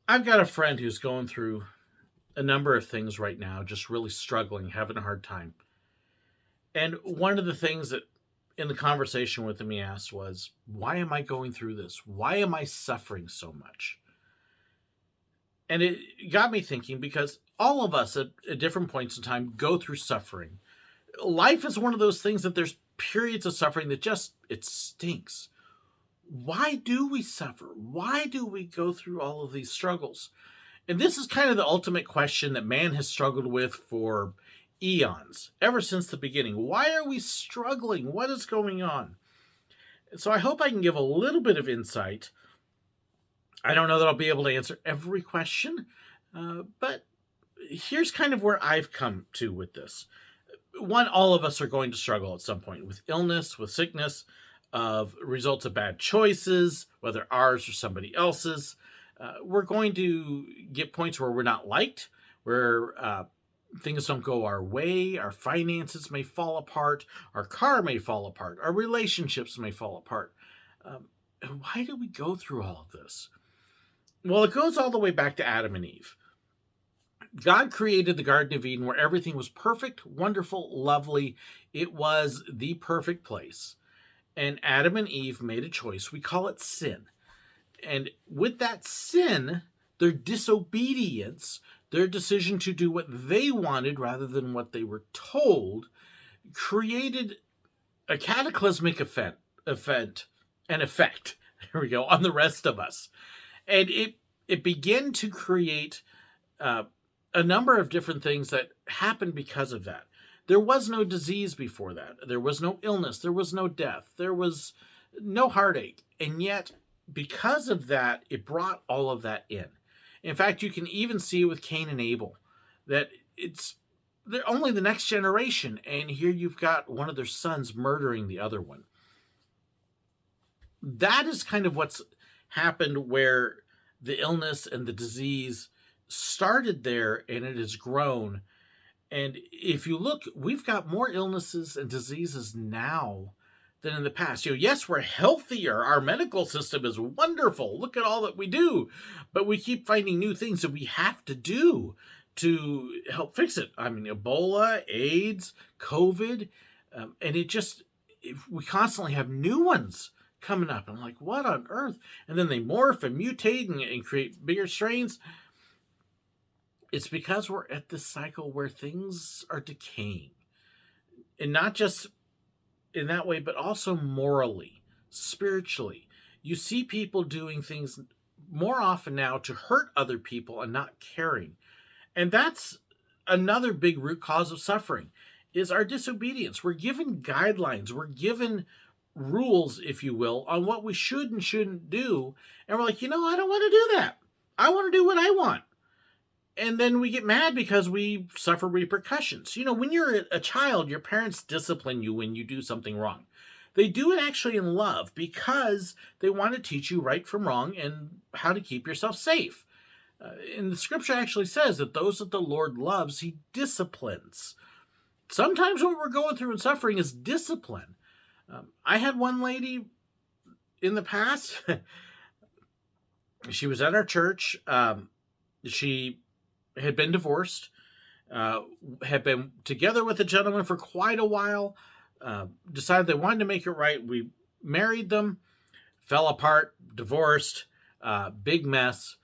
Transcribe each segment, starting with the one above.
I've got a friend who's going through a number of things right now, just really struggling, having a hard time. And one of the things that in the conversation with him he asked was, why am I going through this? Why am I suffering so much? And it got me thinking because all of us at different points in time go through suffering. Life is one of those things that there's periods of suffering that just it stinks. Why do we suffer? Why do we go through all of these struggles? And this is kind of the ultimate question that man has struggled with for eons, ever since the beginning. Why are we struggling? What is going on? So I hope I can give a little bit of insight. I don't know that I'll be able to answer every question, but here's kind of where I've come to with this. One, all of us are going to struggle at some point with illness, with sickness, of results of bad choices, whether ours or somebody else's. We're going to get points where we're not liked, where things don't go our way, our finances may fall apart, our car may fall apart, our relationships may fall apart. Why do we go through all of this? Well, it goes all the way back to Adam and Eve. God created the Garden of Eden where everything was perfect, wonderful, lovely. It was the perfect place. And Adam and Eve made a choice. We call it sin. And with that sin, their disobedience, their decision to do what they wanted rather than what they were told, created a cataclysmic effect, there we go, on the rest of us. And it began to create a number of different things that happened because of that. There was no disease before that. There was no illness. There was no death. There was no heartache. And yet, because of that, it brought all of that in. In fact, you can even see with Cain and Abel that they're only the next generation. And here you've got one of their sons murdering the other one. That is kind of what's happened where the illness and the disease started there and it has grown. And if you look, we've got more illnesses and diseases now than in the past. Yes, we're healthier. Our medical system is wonderful. Look at all that we do. But we keep finding new things that we have to do to help fix it. I mean, Ebola, AIDS, COVID, and we constantly have new ones coming up. I'm like, what on earth? And then they morph and mutate and create bigger strains. It's because we're at this cycle where things are decaying. And not just in that way, but also morally, spiritually. You see people doing things more often now to hurt other people and not caring. And that's another big root cause of suffering, is our disobedience. We're given guidelines. We're given rules, if you will, on what we should and shouldn't do. And we're like, I don't want to do that. I want to do what I want. And then we get mad because we suffer repercussions. When you're a child, your parents discipline you when you do something wrong. They do it actually in love because they want to teach you right from wrong and how to keep yourself safe. And the scripture actually says that those that the Lord loves, he disciplines. Sometimes what we're going through and suffering is discipline. I had one lady in the past. She was at our church. She had been divorced, had been together with a gentleman for quite a while, decided they wanted to make it right. We married them, fell apart, divorced, big mess,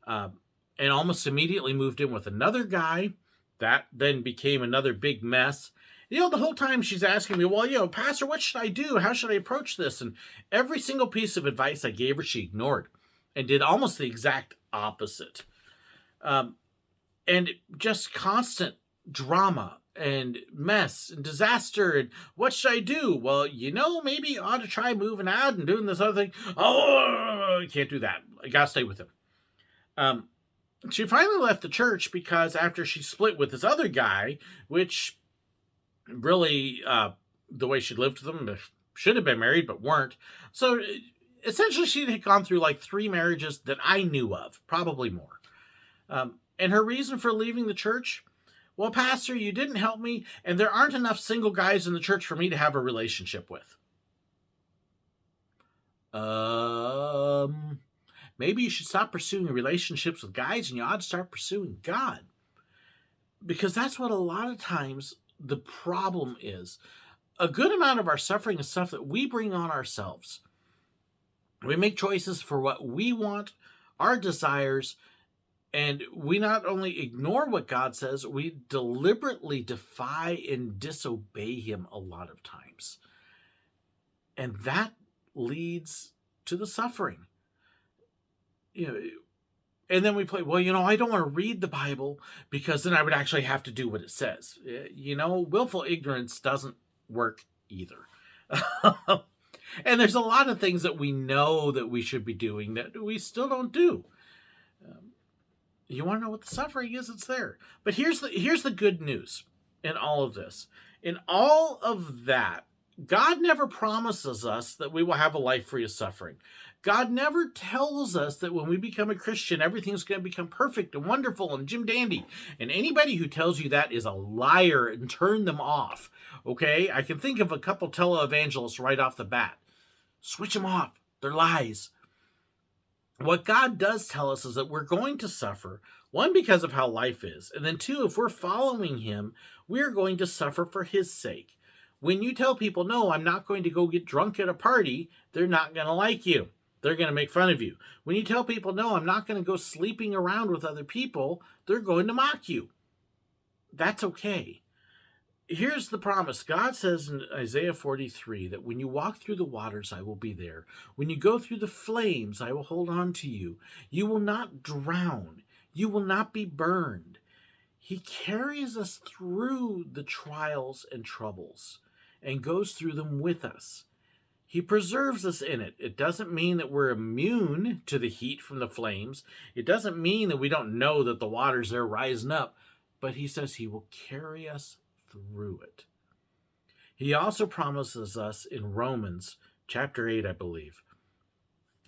and almost immediately moved in with another guy. That then became another big mess. The whole time she's asking me, well, Pastor, what should I do? How should I approach this? And every single piece of advice I gave her, she ignored and did almost the exact opposite. And just constant drama and mess and disaster. And what should I do? Well, maybe you ought to try moving out and doing this other thing. Oh, I can't do that. I got to stay with him. She finally left the church because after she split with this other guy, which really, the way she lived with them, should have been married, but weren't. So essentially she had gone through like 3 marriages that I knew of, probably more. And her reason for leaving the church? Well, Pastor, you didn't help me, and there aren't enough single guys in the church for me to have a relationship with. Maybe you should stop pursuing relationships with guys and you ought to start pursuing God. Because that's what a lot of times the problem is. A good amount of our suffering is stuff that we bring on ourselves. We make choices for what we want, our desires, and we not only ignore what God says, we deliberately defy and disobey him a lot of times. And that leads to the suffering. And then we play, I don't want to read the Bible because then I would actually have to do what it says. Willful ignorance doesn't work either. And there's a lot of things that we know that we should be doing that we still don't do. You want to know what the suffering is? It's there. But here's the good news in all of this. In all of that, God never promises us that we will have a life free of suffering. God never tells us that when we become a Christian, everything's going to become perfect and wonderful and Jim Dandy. And anybody who tells you that is a liar, and turn them off. Okay? I can think of a couple televangelists right off the bat. Switch them off. They're lies. What God does tell us is that we're going to suffer, one, because of how life is, and then two, if we're following him, we're going to suffer for his sake. When you tell people, no, I'm not going to go get drunk at a party, they're not going to like you. They're going to make fun of you. When you tell people, no, I'm not going to go sleeping around with other people, they're going to mock you. That's okay. Here's the promise. God says in Isaiah 43 that when you walk through the waters, I will be there. When you go through the flames, I will hold on to you. You will not drown. You will not be burned. He carries us through the trials and troubles and goes through them with us. He preserves us in it. It doesn't mean that we're immune to the heat from the flames. It doesn't mean that we don't know that the waters are rising up, but he says he will carry us through it. He also promises us in Romans chapter 8, I believe.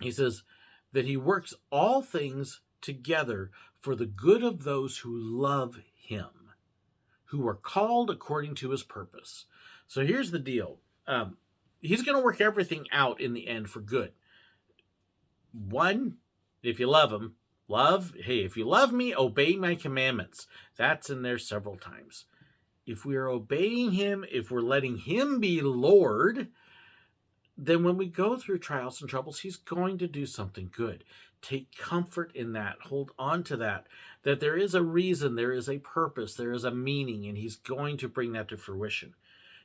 He says that he works all things together for the good of those who love him, who are called according to his purpose. So here's the deal. He's going to work everything out in the end for good. One, if you love him, if you love me, obey my commandments. That's in there several times. If we are obeying him, if we're letting him be Lord, then when we go through trials and troubles, he's going to do something good. Take comfort in that. Hold on to that there is a reason, there is a purpose, there is a meaning, and he's going to bring that to fruition.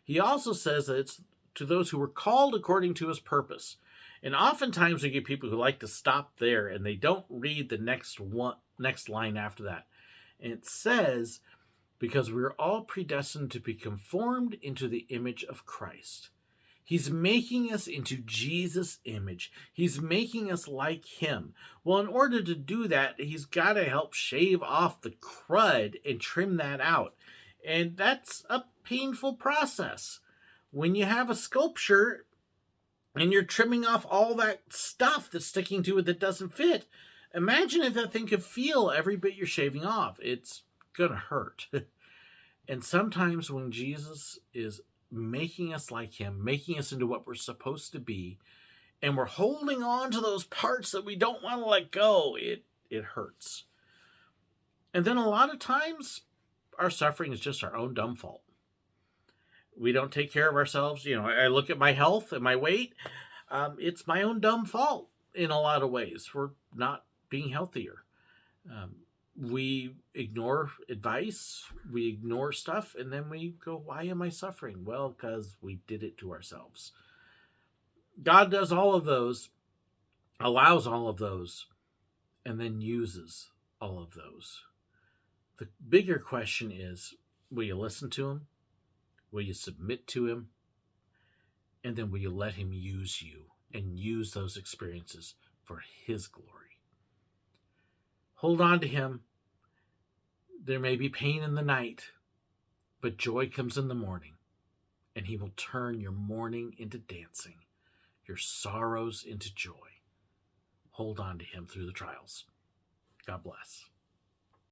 He also says that it's to those who were called according to his purpose. And oftentimes we get people who like to stop there and they don't read the next line after that. And it says, because we're all predestined to be conformed into the image of Christ. He's making us into Jesus' image. He's making us like him. Well, in order to do that, he's got to help shave off the crud and trim that out. And that's a painful process. When you have a sculpture and you're trimming off all that stuff that's sticking to it that doesn't fit, imagine if that thing could feel every bit you're shaving off. It's going to hurt. And sometimes when Jesus is making us like him, making us into what we're supposed to be, and we're holding on to those parts that we don't want to let go, it hurts. And then a lot of times, our suffering is just our own dumb fault. We don't take care of ourselves. I look at my health and my weight. It's my own dumb fault in a lot of ways for not being healthier. We ignore advice, we ignore stuff, and then we go, why am I suffering? Well, because we did it to ourselves. God does all of those, allows all of those, and then uses all of those. The bigger question is, will you listen to him? Will you submit to him? And then will you let him use you and use those experiences for his glory? Hold on to him. There may be pain in the night, but joy comes in the morning, and he will turn your mourning into dancing, your sorrows into joy. Hold on to him through the trials. God bless.